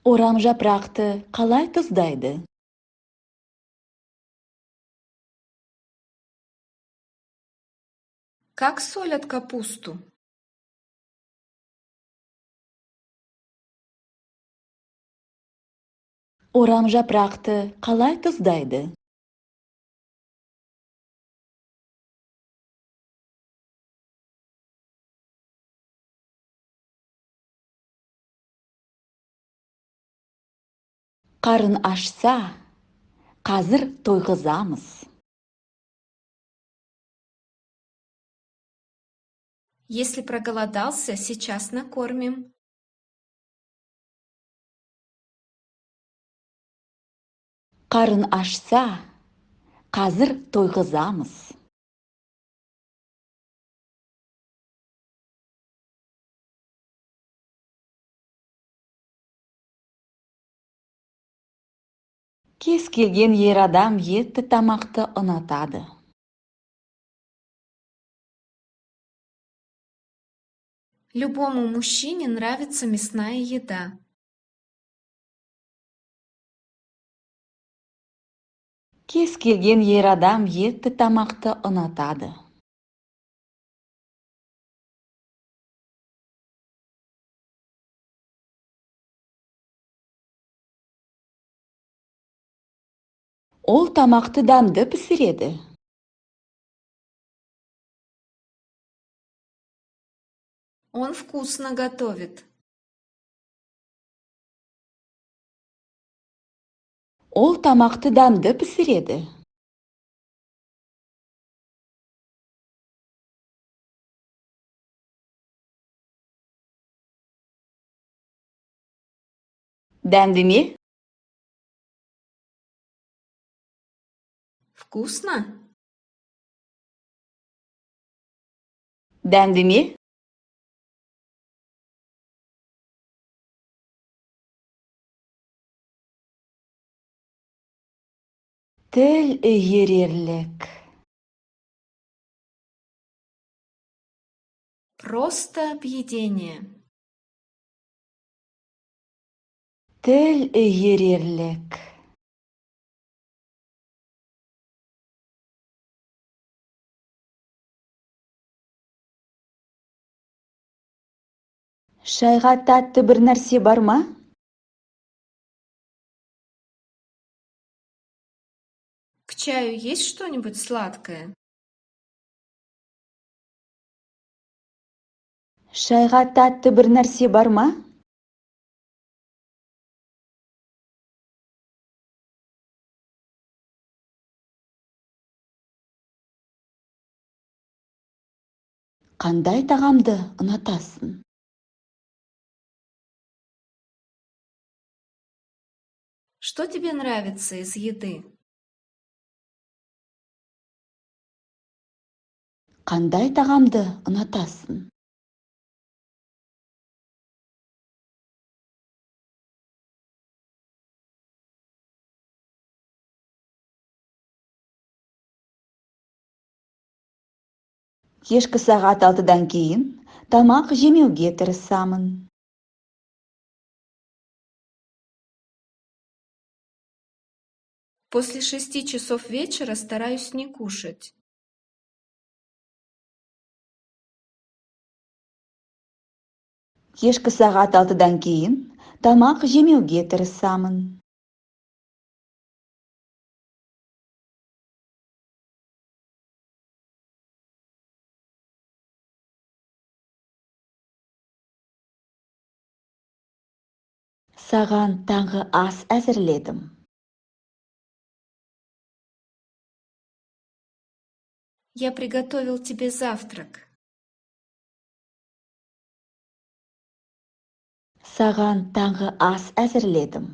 Орам жапырақты қалай тұздайды? Как солят капусту? Орам жапырақты қалай тұздайды? Қарын ашса, қазір тойғызамыз. Если проголодался, сейчас накормим. Қарын ашса, қазір тойғызамыз. Кез келген ер адам етті тамақты ұнатады. Любому мужчине нравится мясная еда. Кез келген ер адам етті тамақты ұнатады. Ол тамақты дәмді пісіреді. Он вкусно готовит. Ол тамақты дәмді пісіреді. Дәмді ме? Вкусно? Дәмді ме? Тіл үйірерлік. Просто объедение. Тіл үйірерлік. Шайға тәтті бір нәрсе бар ма? К чаю есть что-нибудь сладкое? Шайға тәтті бір нәрсе бар ма? Қандай тағамды ұнатасың? Что тебе нравится из еды? Қандай тағамды ұнатасың? Кешкі сағат 6-дан кейін тамақ жемеуге тырысамын. После 6 часов вечера стараюсь не кушать. Кешкі сағат 6-дан кейін тамақ жемеуге тырысамын. Саған таңғы ас әзірледім. Я приготовил тебе завтрак. Саған таңғы ас әзірледім.